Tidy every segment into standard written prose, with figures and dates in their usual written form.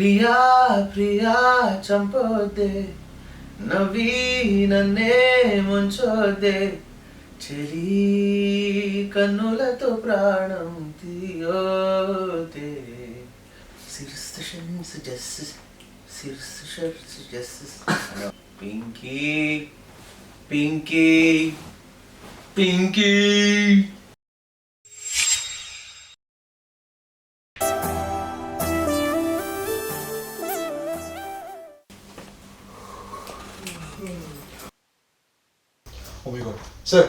ప్రియా ప్రియా చంపొద్దే నవ్వి నన్నే ముంచొద్దే చెలి కన్నులతో ప్రాణం తీయోతే Pinky Pinky Pinky Oh my god. Sir.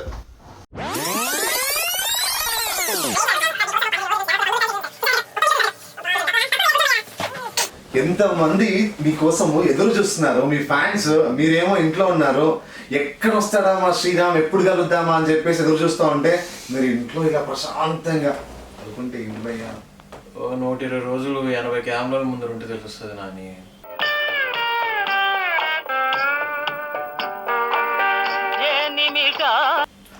ఎంతమంది మీకోసము ఎదురు చూస్తున్నారు, మీ ఫ్యాన్స్. మీరేమో ఇంట్లో ఉన్నారు, ఎక్కడ వస్తాడా మా శ్రీరామ్, ఎప్పుడు కలుద్దామా అని చెప్పేసి ఎదురు చూస్తూ ఉంటే మీరు ఇంట్లో ఇలా ప్రశాంతంగా అనుకుంటే ఇంట్లోయ్యా 120 రోజులు 80 కెమెరాల ముందర ఉంటే తెలుస్తుంది నాని.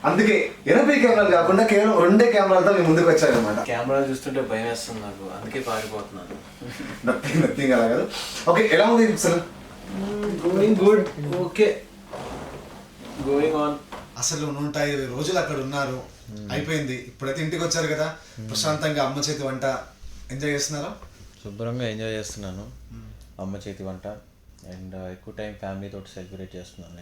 అందుకే 80 కెమెరాలు కాకుండా కేవలం 2 కెమెరాలతో మీ ముందుకు వచ్చారనమాట. కెమెరాలు చూస్తుంటే భయం వేస్తుంది నాకు, అందుకే పారిపోతున్నాను. నథింగ్ అలా కాదు. ఓకే, ఎలా ఉంది sir? Going good, okay, going on. అసలు 120 రోజులు అక్కడ ఉన్నారు, అయిపోయింది. ఇప్పుడైతే ఇంటికి వచ్చారు కదా, ప్రశాంతంగా అమ్మ చేతి వంట ఎంజాయ్ చేస్తున్నారా? శుభ్రంగా ఎంజాయ్ చేస్తున్నాను అమ్మ చేతి వంట, అండ్ ఎక్కువ టైం ఫ్యామిలీ తోటి సెలబ్రేట్ చేస్తున్నాను.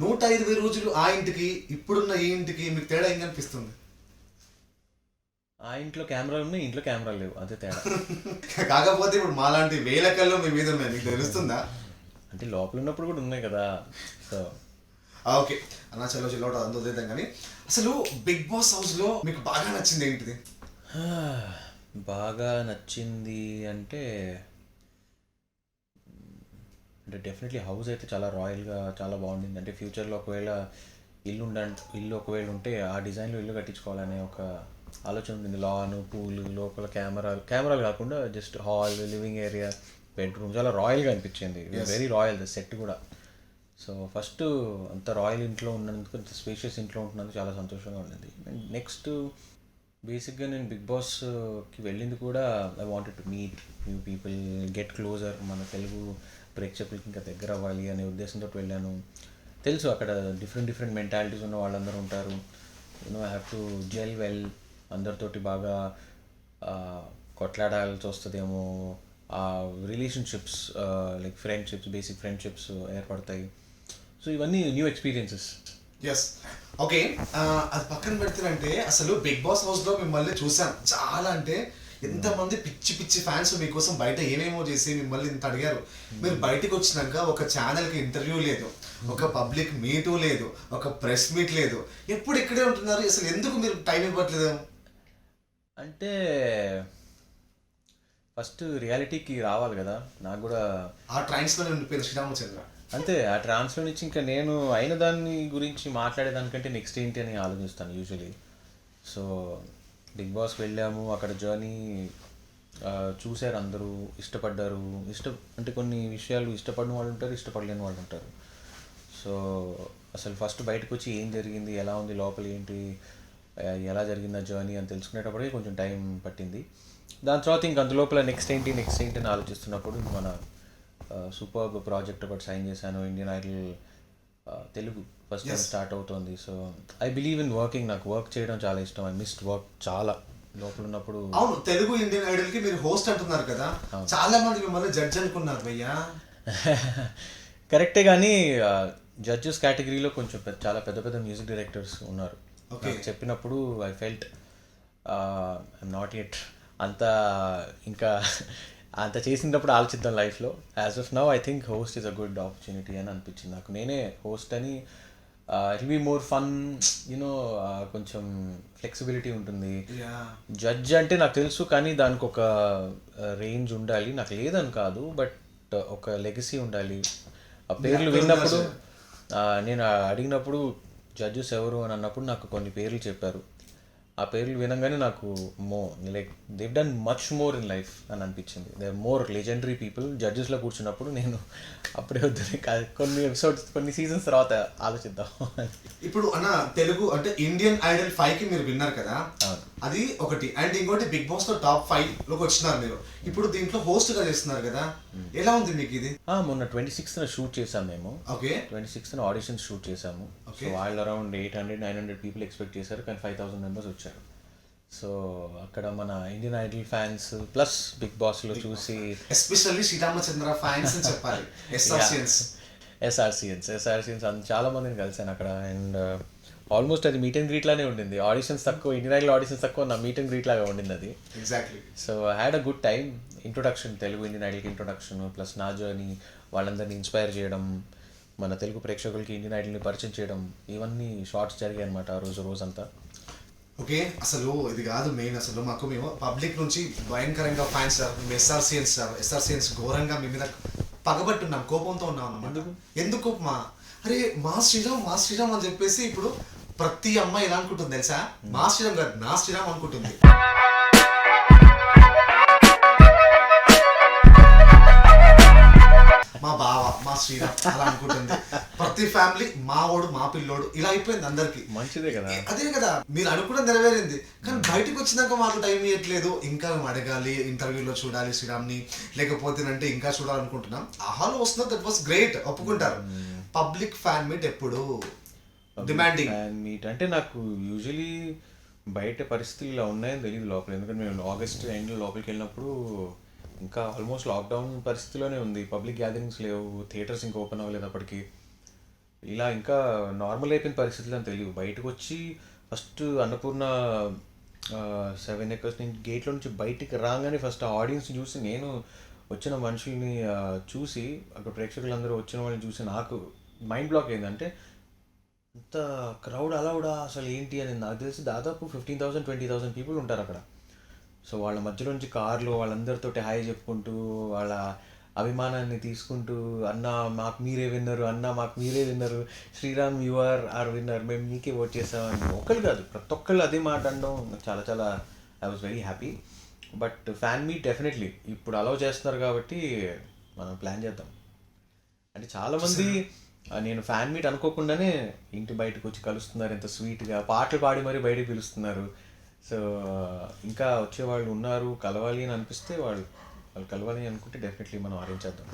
120 రోజులు ఆ ఇంటికి ఇప్పుడున్న ఈ ఇంటికి మీకు తేడా ఏం కనిపిస్తుంది? ఆ ఇంట్లో కెమెరాలు ఉన్నాయి, ఇంట్లో కెమెరాలు లేవు, అదే తేడా. కాకపోతే ఇప్పుడు మాలాంటి వేల కళ్ళు మీ మీద ఉన్నాయి, మీకు తెలుస్తుందా? అంటే లోపల ఉన్నప్పుడు కూడా ఉన్నాయి కదా. సో ఓకే అన్న, చలో చిల్లోట అందుద్దాం. కానీ అసలు బిగ్ బాస్ హౌస్లో మీకు బాగా నచ్చింది ఏంటిది? బాగా నచ్చింది అంటే డెఫినెట్లీ హౌస్ అయితే చాలా రాయల్గా చాలా బాగుండింది. అంటే ఫ్యూచర్లో ఒకవేళ ఇల్లు ఒకవేళ ఉంటే ఆ డిజైన్లో ఇల్లు కట్టించుకోవాలనే ఒక ఆలోచన ఉంది. లాన్, పూలు, లోపల కెమెరాలు కాకుండా just hall, living area, bedroom చాలా రాయల్గా అనిపించింది. వెరీ రాయల్ సెట్ కూడా. సో ఫస్ట్ అంత రాయల్ ఇంట్లో ఉన్నందుకు, అంత స్పేషియస్ ఇంట్లో ఉంటున్నందుకు చాలా సంతోషంగా ఉండింది. అండ్ నెక్స్ట్ బేసిక్గా నేను బిగ్ బాస్కి వెళ్ళింది కూడా I wanted to meet new people, get closure, మన తెలుగు ప్రేక్షకులకి ఇంకా దగ్గర అవ్వాలి అనే ఉద్దేశంతో వెళ్ళాను. తెలుసు అక్కడ డిఫరెంట్ మెంటాలిటీస్ ఉన్న వాళ్ళందరూ ఉంటారు. I have to gel well, అందరితోటి బాగా కొట్లాడాల్సి వస్తుందేమో. ఆ relationships like friendships, basic friendships ఏర్పడతాయి. సో ఇవన్నీ న్యూ ఎక్స్పీరియన్సెస్. Yes, okay. అది పక్కన పెడుతుందంటే అసలు బిగ్ బాస్ హౌస్లో మిమ్మల్ని చూసాను చాలా, అంటే ఎంతమంది పిచ్చి ఫ్యాన్స్ మీకోసం బయట ఏమేమో చేసి మిమ్మల్ని ఇంత అడిగారు. మీరు బయటకు వచ్చినాక ఒక ఛానల్కి ఇంటర్వ్యూ లేదు, ఒక పబ్లిక్ మీటు లేదు, ఒక ప్రెస్ మీట్ లేదు, ఎప్పుడు ఇక్కడే ఉంటున్నారు. అసలు ఎందుకు మీరు టైం ఇవ్వట్లేదు? అంటే ఫస్ట్ రియాలిటీకి రావాలి కదా. నాకు కూడా ఆ ట్రైన్స్లో ఉండిపోయిన శ్రీరామచంద్ర అంతే. ఆ ట్రాన్స్లో నుంచి ఇంకా నేను అయిన దాన్ని గురించి మాట్లాడేదానికంటే నెక్స్ట్ ఏంటి అని ఆలోచిస్తాను యూజువలీ. సో బిగ్ బాస్కి వెళ్ళాము, అక్కడ జర్నీ చూశారు, అందరూ ఇష్టపడ్డారు. అంటే కొన్ని విషయాలు ఇష్టపడిన వాళ్ళు ఉంటారు, ఇష్టపడలేని వాళ్ళు ఉంటారు. సో అసలు ఫస్ట్ బయటకు వచ్చి ఏం జరిగింది, ఎలా ఉంది లోపల, ఏంటి, ఎలా జరిగింది ఆ జర్నీ అని తెలుసుకునేటప్పటికే కొంచెం టైం పట్టింది. దాని తర్వాత ఇంక అందులోపల నెక్స్ట్ ఏంటి అని ఆలోచిస్తున్నప్పుడు మన సూపర్ ప్రాజెక్ట్ ఒకటి సైన్ చేశాను. Indian Idol Telugu first time start అవుతుంది. So I believe in working. నాకు వర్క్ చేయడం చాలా ఇష్టం. ఐ మిస్డ్ వర్క్ చాలా లోపల ఉన్నప్పుడు. అవును, తెలుగు ఇండియన్ ఐడల్ కి మీరు హోస్ట్ అంటున్నారు కదా, చాలా మంది మిమ్మల్ని జడ్జ్ అనుకున్నారు భయ్యా. కరెక్టే, కానీ జడ్జెస్ కేటగిరీలో కొంచెం చాలా పెద్ద మ్యూజిక్ డైరెక్టర్స్ ఉన్నారు. చెప్పినప్పుడు I felt I'm not at అంత ఇంకా అంత చేసినప్పుడు ఆలోచిద్దాం లైఫ్లో. As of now I think host is a good opportunity అని అనిపించింది నాకు. నేనే హోస్ట్ అని it be more fun, you know, కొంచెం ఫ్లెక్సిబిలిటీ ఉంటుంది. జడ్జ్ అంటే నాకు తెలుసు, కానీ దానికి ఒక రేంజ్ ఉండాలి. నాకు లేదని కాదు, బట్ ఒక లెగసీ ఉండాలి. ఆ పేర్లు విన్నప్పుడు నేను అడిగినప్పుడు జడ్జెస్ ఎవరు అని అన్నప్పుడు నాకు కొన్ని పేర్లు చెప్పారు. ఆ పేర్లు వినంగానే నాకు like they've done much more in life అని అనిపించింది. They are more legendary people. జడ్జెస్లో కూర్చున్నప్పుడు నేను అప్పుడే వద్దు, కొన్ని ఎపిసోడ్స్ కొన్ని సీజన్స్ తర్వాత ఆలోచిద్దాం. ఇప్పుడు అన్న తెలుగు అంటే ఇండియన్ ఐడల్ 5కి మీరు విన్నారు కదా, అది ఒకటి. అండ్ ఇంకోటి బిగ్ బాస్ లో టాప్ 5లోకి వచ్చినారు మీరు. ఇప్పుడు దీంట్లో హోస్ట్ గా చేస్తున్నారు కదా, ఎలా ఉంది మీకు ఇది? మొన్న 26th షూట్ చేసాం మేము. ఓకే, 26th ఆడిషన్స్ షూట్ చేసాము. సో వాళ్ళు అరౌండ్ 800-900 పీపుల్ ఎక్స్పెక్ట్ చేశారు, కానీ 5,000 మెంబర్స్ వచ్చారు. సో అక్కడ మన Indian idol fans plus big బాస్లో చూసి, ఎస్పెషల్లీ శ్రీరామచంద్ర ఫ్యాన్స్ అని చెప్పాలి, ఎస్ఆర్సియన్స్ చాలా మందిని కలిసాను అక్కడ. అండ్ ఆల్మోస్ట్ అది మీట్ అండ్ గ్రీట్ లానే ఉండింది. ఆడిషన్స్ తక్కువ, ఇండియన్ ఐడల్ ఆడిషన్స్ తక్కువ, నా మీట్ అండ్ గ్రీట్ లాగా ఉండింది అది. Exactly. So had a good time. Introduction, Telugu Indian ఐడల్కి ఇంట్రొడక్షన్ ప్లస్ నా జర్నీ, వాళ్ళందరినీ ఇన్స్పైర్ చేయడం, మన తెలుగు ప్రేక్షకులకి ఇండియన్ ఐడల్ని పరిచయం చేయడం, ఇవన్నీ షార్ట్స్ జరిగాయి అనమాట ఆ రోజంతా. ఓకే, అసలు ఇది కాదు మెయిన్. అసలు మేము పబ్లిక్ నుంచి భయంకరంగా ఫ్యాన్స్ ఎస్ఆర్సియన్స్ ఘోరంగా మీ మీద పగబట్టున్నాం, కోపంతో ఉన్నాం అన్నమాట. ఎందుకు కోపమా? అరే మా శ్రీరామ్ అని చెప్పేసి ఇప్పుడు ప్రతి అమ్మాయి ఎలా అనుకుంటుంది తెలుసా? మా శ్రీరామ్ కాదు, నా శ్రీరామ్ అనుకుంటుంది. మా బావ, మా శ్రీరామ్ అలా అనుకుంటుంది. ప్రతి ఫ్యామిలీ మా ఓడు, మా పిల్లోడు ఇలా అయిపోయింది అందరికి. మంచిదే కదా, అదే కదా, మీరు అనుకున్న నెరవేరింది. కానీ బయటకు వచ్చినాక మాకు టైం ఇవ్వట్లేదు. ఇంకా మేము అడగాలి, ఇంటర్వ్యూలో చూడాలి శ్రీరామ్ని, లేకపోతే అంటే ఇంకా చూడాలనుకుంటున్నాం. ఆహాలో వస్తుందో దట్ వాస్ గ్రేట్, ఒప్పుకుంటారు. పబ్లిక్ ఫ్యాన్ మీట్ ఎప్పుడు డిమాండింగ్ ఫ్యాన్ మీట్ అంటే నాకు యూజువలీ బయట పరిస్థితులు ఇలా ఉన్నాయని తెలియదు లోపల. ఎందుకంటే మేము ఆగస్ట్ ఎండ్లో లోపలికి వెళ్ళినప్పుడు ఇంకా ఆల్మోస్ట్ లాక్డౌన్ పరిస్థితిలోనే ఉంది. పబ్లిక్ గ్యాదరింగ్స్ లేవు, థియేటర్స్ ఇంకా ఓపెన్ అవ్వలేదు అప్పటికి. ఇలా ఇంకా నార్మల్ అయిపోయిన పరిస్థితులు అని తెలియదు. బయటకు వచ్చి ఫస్ట్ అన్నపూర్ణ 7 acres నుంచి గేట్లో నుంచి బయటికి రాగానే ఫస్ట్ ఆ ఆడియన్స్ని చూసి, నేను వచ్చిన మనుషుల్ని చూసి, అక్కడ ప్రేక్షకులందరూ వచ్చిన వాళ్ళని చూసి నాకు మైండ్ బ్లాక్ అయింది. అంటే అంత క్రౌడ్ అలౌడా అసలు ఏంటి అని. నాకు తెలిసి దాదాపు 15,000-20,000 పీపుల్ ఉంటారు అక్కడ. సో వాళ్ళ మధ్యలోంచి కార్లో వాళ్ళందరితో హాయ్ చెప్పుకుంటూ, వాళ్ళ అభిమానాన్ని తీసుకుంటూ, అన్న మాకు మీరే విన్నరు, అన్న మాకు మీరే విన్నరు, శ్రీరామ్ ఆర్ విన్నర్, మేము మీకే ఓట్ చేసామని ఒకళ్ళు కాదు ప్రతి ఒక్కళ్ళు అదే మాట్లాడడం చాలా చాలా I was very happy. But fan meet definitely ఇప్పుడు అలౌ చేస్తున్నారు కాబట్టి మనం ప్లాన్ చేద్దాం. అంటే చాలామంది నేను ఫ్యాన్ మీట్ అనుకోకుండానే ఇంటి బయటకు వచ్చి కలుస్తున్నారు, ఎంత స్వీట్గా పాటలు పాడి మరీ బయటకు పిలుస్తున్నారు. సో ఇంకా వచ్చేవాళ్ళు ఉన్నారు, కలవాలి అని అనిపిస్తే వాళ్ళు కలవాలి అనుకుంటే డెఫినెట్లీ మనం అరేంజ్ చేద్దాం.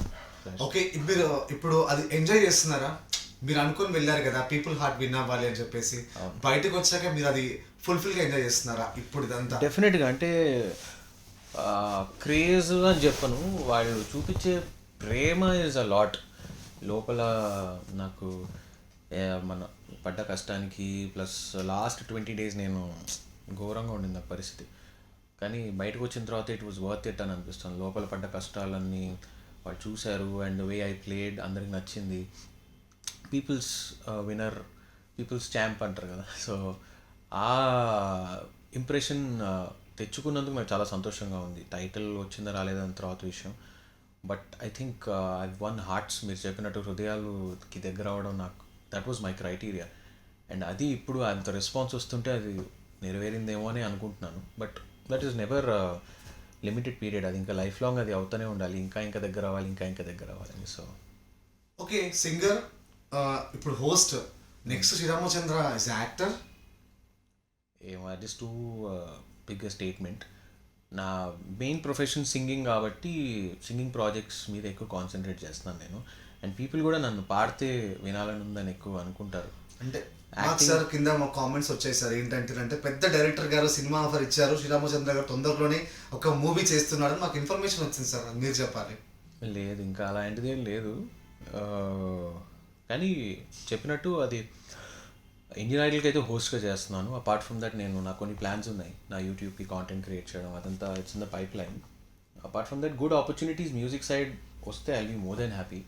ఓకే, మీరు ఇప్పుడు అది ఎంజాయ్ చేస్తున్నారా? మీరు అనుకుని వెళ్ళారు కదా పీపుల్ హార్ట్ విన్ అవ్వాలి అని చెప్పేసి, బయటకు వచ్చాక మీరు అది ఫుల్ఫిల్గా ఎంజాయ్ చేస్తున్నారా ఇప్పుడు ఇదంతా? డెఫినెట్గా. అంటే క్రేజ్ అని చెప్పను, వాళ్ళు చూపించే ప్రేమ ఈజ్ అ లాట్. లోపల నాకు మన పడ్డ కష్టానికి ప్లస్ లాస్ట్ 20 days నేను ఘోరంగా ఉండింది ఆ పరిస్థితి. కానీ బయటకు వచ్చిన తర్వాత ఇట్ వాజ్ వర్త్ ఇట్ అని అనిపిస్తుంది. లోపల పడ్డ కష్టాలన్నీ వాళ్ళు చూశారు. అండ్ వే ఐ ప్లేడ్ అందరికి నచ్చింది. పీపుల్స్ విన్నర్, పీపుల్స్ ఛాంప్ అంటారు కదా. సో ఆ ఇంప్రెషన్ తెచ్చుకున్నందుకు నాకు చాలా సంతోషంగా ఉంది. టైటిల్ వచ్చిందా రాలేదని తర్వాత విషయం. But I think I one hearts. మీరు చెప్పినట్టు హృదయాలకి దగ్గర అవడం, నాకు that was my criteria. And అది ఇప్పుడు అంత రెస్పాన్స్ వస్తుంటే అది నెరవేరిందేమో అని అనుకుంటున్నాను. But that is never limited period. అది ఇంకా లైఫ్ లాంగ్ అది అవుతూనే ఉండాలి. ఇంకా దగ్గర అవ్వాలి, ఇంకా దగ్గర అవ్వాలని. సో ఓకే, సింగర్, ఇప్పుడు host, next Sreeramachandra is actor. That is too big statement. నా మెయిన్ ప్రొఫెషన్ సింగింగ్ కాబట్టి సింగింగ్ ప్రాజెక్ట్స్ మీద ఎక్కువ కాన్సన్ట్రేట్ చేస్తున్నాను నేను. అండ్ పీపుల్ కూడా నన్ను పాడితే వినాలని ఉందని ఎక్కువ అనుకుంటారు. అంటే సార్ కింద మా కామెంట్స్ వచ్చాయి సార్, ఏంటంటే పెద్ద డైరెక్టర్ గారు సినిమా ఆఫర్ ఇచ్చారు, శ్రీరామచంద్ర గారు తొందరలోనే ఒక మూవీ చేస్తున్నాడు, మాకు ఇన్ఫర్మేషన్ వచ్చింది సార్, మీరు చెప్పాలి. లేదు, ఇంకా అలాంటిది ఏం లేదు. కానీ చెప్పినట్టు అది ఇండియన్ ఐడల్కి అయితే హోస్ట్గా చేస్తున్నాను. అపార్ట్ ఫ్రమ్ దట్ నాకు కొన్ని ప్లాన్స్ ఉన్నాయి. నా యూట్యూబ్కి కాంటెంట్ క్రియేట్ చేయడం, అదంతా it's in the pipeline. Apart from that good opportunities music side వస్తే I will be more than happy.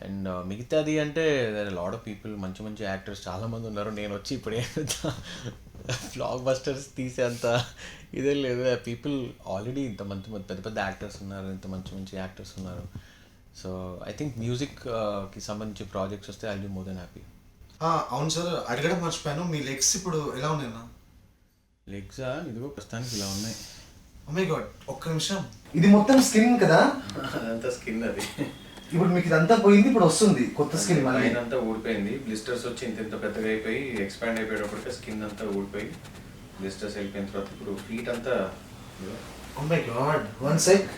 And మిగతాది అంటే దర్ లాట్ ఆఫ్ పీపుల్, మంచి మంచి యాక్టర్స్ చాలామంది ఉన్నారు. నేను వచ్చి ఇప్పుడు ఏమైనా బ్లాక్ బస్టర్స్ తీసేంత ఇదే లేదు. పీపుల్ ఆల్రెడీ ఇంత మంచి పెద్ద పెద్ద యాక్టర్స్ ఉన్నారు, ఇంత మంచి మంచి యాక్టర్స్ ఉన్నారు. సో ఐ థింక్ మ్యూజిక్కి సంబంధించి ప్రాజెక్ట్స్ వస్తే I will be more than happy. అవును సార్, అడగడం మర్చిపోయాను, మీ లెగ్స్ ఇప్పుడు ఎలా ఉన్నాయన్నా? లెగ్సా ఇదిగో ప్రస్తుతానికి ఇలా ఉన్నాయి. ఓ మై గాడ్, ఒక్క నిమిషం. ఇది మొత్తం స్కిన్ కదా? అదంతా స్కిన్ అది. ఇప్పుడు మీకు ఇదంతా పోయింది, ఇప్పుడు వస్తుంది కొత్త స్కిన్. లైన్ అంతా ఊడిపోయింది, బ్లిస్టర్స్ వచ్చి ఇంత పెద్దగా అయిపోయి ఎక్స్పాండ్ అయిపోయేటప్పటికే స్కిన్ అంతా ఊడిపోయి బ్లిస్టర్స్ వెళ్ళిపోయిన తర్వాత ఇప్పుడు ఫీట్ అంతా. Oh my god, one sec.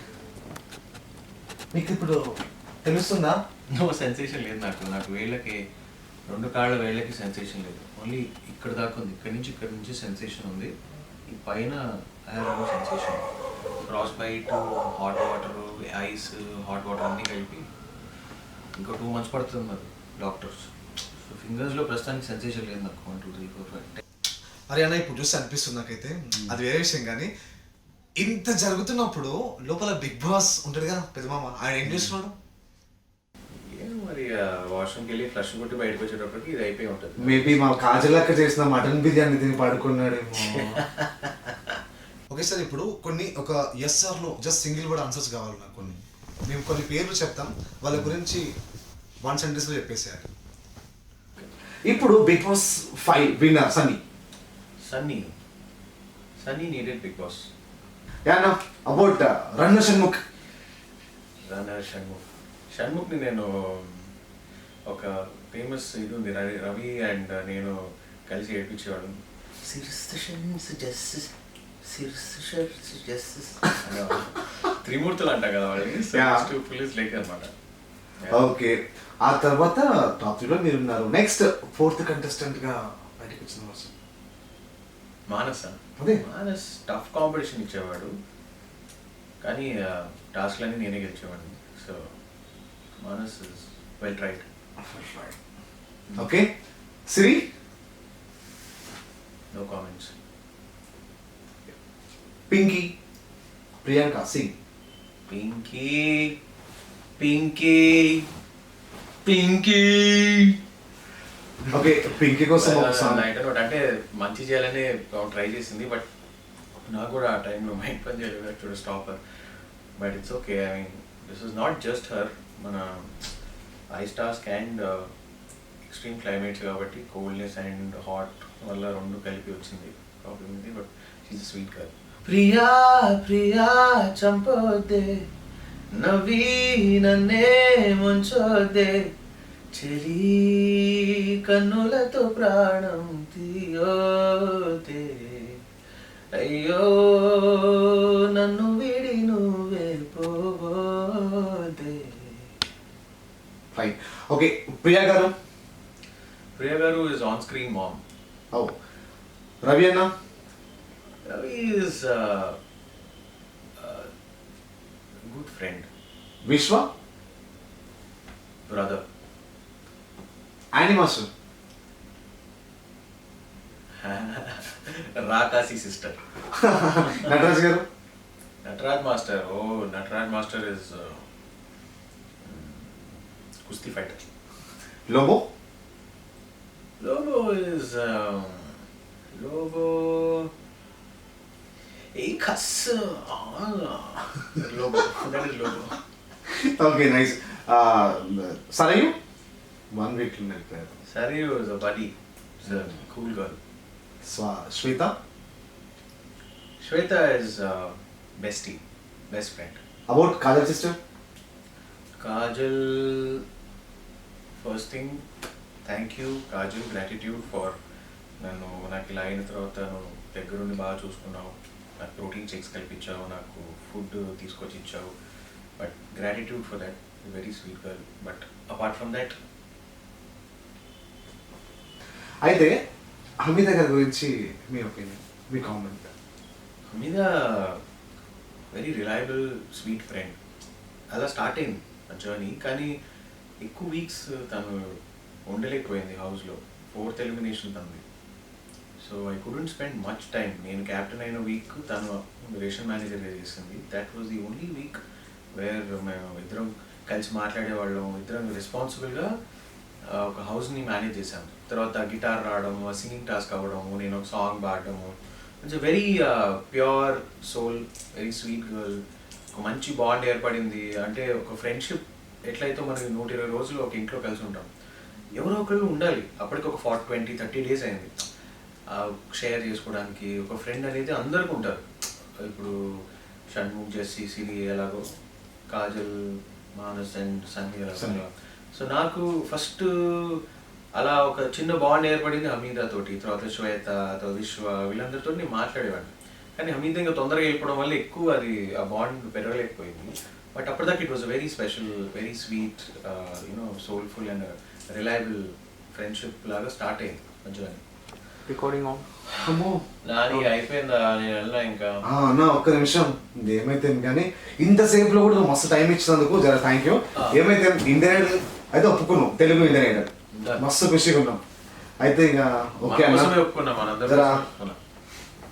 మీకు ఇప్పుడు తెలుస్తుందా? నో సెన్సేషన్ లేదు నాకు వేళ్ళకి, 2 కాళ్ళ వేళ్ళకి సెన్సేషన్ లేదు. ఓన్లీ ఇక్కడ దాకా ఉంది, ఇక్కడ నుంచి సెన్సేషన్ ఉంది. ఈ పైన sensation, cross bite, hot water, ice, hot water అన్నీ కలిపి ఇంకో 2 months పడుతున్నారు డాక్టర్స్. సో ఫింగర్స్లో ప్రస్తుతానికి సెన్సేషన్ లేదు నాకు. 1 2 3 4 5 10. అరే అన్న, ఇప్పుడు చూస్తే అనిపిస్తుంది నాకైతే, అది వేరే విషయం. కానీ ఇంత జరుగుతున్నప్పుడు లోపల బిగ్ బాస్ ఉంటాడు కదా పెద్ద మామ, ఆయన ఏం చేస్తున్నాడు? ఏం మరి వాష్రూమ్కి వెళ్ళి ఫ్లష్ కొట్టి బయటకు వచ్చేటప్పటికి ఇది అయిపోయి ఉంటుంది. మేబీ మా కాజలక్క చేసిన మటన్ బిర్యానీ తిని పడుకున్నాడేమో. ఓకే సార్, ఇప్పుడు కొన్ని ఒక ఎస్ఆర్లో జస్ట్ సింగిల్ వర్డ్ ఆన్సర్స్ కావాలి నాకు. మేము కొన్ని పేర్లు చెప్తాం, వాళ్ళ గురించి 1 sentence చెప్పేసేయాలి. ఇప్పుడు Bigg Boss 5 winner Sunny needed Bigg Boss. యానా అబౌట్ రన్నర్ షణ్ముఖ్. షణ్ముఖ్ని నేను ఒక ఫేమస్ ఇది ఉంది, రవి అండ్ నేను కలిసి ఏడ్పించేవాడు. త్రిమూర్తులు అంట కదా వాళ్ళకి, పోలీస్ లేక్ అనమాట. ఓకే, ఆ తర్వాత టాప్ 3లో మీరు ఉన్నారు. నెక్స్ట్ 4th contestant గా బయటకు వచ్చిన person మానస్ టఫ్ కాంపిటీషన్ ఇచ్చేవాడు, కానీ టాస్క్లన్నీ నేనే గెలిచేవాడిని. So Manas is well tried. Okay, Siri. No comments. Pinky, Priyanka Singh. Pinky okay, Pinky కోసం ఒక సాంగ్. అంటే మంచి చేయాలని ట్రై చేసింది, బట్ నాకు కూడా ఆ టైంలో మైండ్ పని చేయలేదు to stop her. But it's okay. I mean this is not just her, మన ice task and extreme climates కాబట్టి కోల్డ్నెస్ అండ్ హాట్ వల్ల 2 కలిపి వచ్చింది ప్రాబ్లం ఉంది. But she is a sweet girl. ప్రియా చంపొద్దే, నవ్వి నన్నే ముంచొద్దే, చెలి కన్నులతో ప్రాణం తీయోతే, అయ్యో నన్ను విడి నువ్వే పోతే. ఫైన్. ఓకే, ప్రియా గారు ఇస్ ఆన్ స్క్రీన్ మామ్. ఓ, రవి అన్న. Ravi is a good friend. విశ్వ. Brother. Annie Master. Rakasi sister. Nataraj గారు. Nataraj Master is kusti fighter. Lobo. Lobo is Lobo. That is Lobo. Okay, nice. Sarayu 1 week వెళ్ళిపోయారు. Sarayu is a buddy. She's a cool girl. Shweta. Shweta is best friend. About Kajal sister. Kajal, first thing, thank you Kajal, gratitude for నాకు ఇలా అయిన తర్వాత నువ్వు దగ్గరుండి బాగా చూసుకున్నావు, నాకు protein shakes కల్పించావు, నాకు ఫుడ్ తీసుకొచ్చి ఇచ్చావు. But gratitude for that, very sweet girl. But apart from that, అయితే హమీద గారి గురించి మీ ఒపీనియన్, మీ కామెంట్. మీద వెరీ రిలయబుల్ స్వీట్ ఫ్రెండ్. అలా స్టార్ట్ అయింది ఆ జర్నీ, కానీ ఎక్కువ వీక్స్ తను ఉండలేకపోయింది హౌస్లో. 4th ఎలిమినేషన్ తనది. So I couldn't spend much time. నేను క్యాప్టెన్ అయిన వీక్ తను రేషన్ మేనేజర్గా చేసింది. That was the only week where మేము ఇద్దరం కలిసి మాట్లాడేవాళ్ళం, ఇద్దరం రెస్పాన్సిబుల్గా ఒక హౌస్ని మేనేజ్ చేశాము. తర్వాత గిటార్ రావడము, సింగింగ్ టాస్క్ అవ్వడము, నేను ఒక సాంగ్ పాడడము. It's a very pure soul, very sweet girl. ఒక మంచి బాండ్ ఏర్పడింది. అంటే ఒక ఫ్రెండ్షిప్ ఎట్లయితే మనకి 120 రోజులు ఒక ఇంట్లో కలిసి ఉంటాం, ఎవరో ఒకళ్ళు ఉండాలి. అప్పటికి ఒక 20-30 days అయింది. షేర్ చేసుకోవడానికి ఒక ఫ్రెండ్ అనేది అందరికీ ఉంటారు. ఇప్పుడు షణ్ముఖ్, జెస్సీ, సిరి ఎలాగో, కాజల్, మానస్ అండ్ సన్నీ ఎలాగో. సో నాకు ఫస్ట్ అలా ఒక చిన్న బాండ్ ఏర్పడింది హమీదా తోటి, తర్వాత శ్వేత, తర్వాత విశ్వ, వీళ్ళందరితో నేను మాట్లాడేవాడిని. కానీ హమీద ఇంకా తొందరగా వెళ్ళిపోవడం వల్ల ఎక్కువ అది ఆ బాండ్ పెరగలేకపోయింది. బట్ అప్పటిదాకా it was very special, very sweet, you know soulful and reliable friendship లాగా స్టార్ట్ అయింది మంచిగా. Recording on. అమ్మో నాది అయిపోయిందా, నేను వెళ్ళినా ఇంకా. అన్న ఒక్క నిమిషం, ఏమైతే కానీ ఇంతసేపులో కూడా నువ్వు మస్తు టైం ఇచ్చినందుకు జర థ్యాంక్ యూ. ఏమైతే ఇండియన్ ఐడల్ అయితే ఒప్పుకున్నాం, తెలుగు ఇండియన్ ఐడల్ మస్తు ఖుషిగా ఉన్నాం. అయితే ఇక ఓకే అన్న,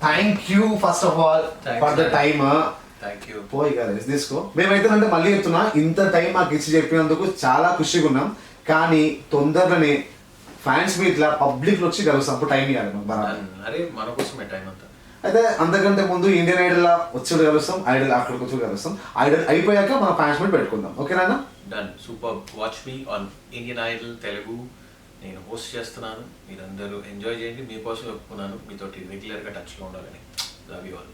thank you first of all for the time. పోయి కదా తీసుకో. మేమైతే అంటే మళ్ళీ చెప్తున్నా, ఇంత టైం మాకు ఇచ్చి చెప్పినందుకు చాలా ఖుషిగా ఉన్నాం. కానీ తొందరగానే ఫ్యాన్స్ మీట్ లా పబ్లిక్ వచ్చి కలుస్తాం, అప్పుడు టైం ఇవ్వాలి మన కోసమే టైం అంతా. అయితే అంతకంటే ముందు ఇండియన్ ఐడల్ లా వచ్చి కలుస్తాం, ఐడల్ అక్కడికి వచ్చి కలుస్తాం. ఐడల్ అయిపోయాక మన ఫ్యాన్స్ మీట్ పెట్టుకుందాం, ఓకేనా? Done. Super. Watch me on Indian Idol Telugu. నేను హోస్ట్ చేస్తున్నాను, మీరందరూ ఎంజాయ్ చేయండి. మీకోసం చెప్పుకున్నాను, మీతోటి రెగ్యులర్గా టచ్లో ఉండాలని. Love you all.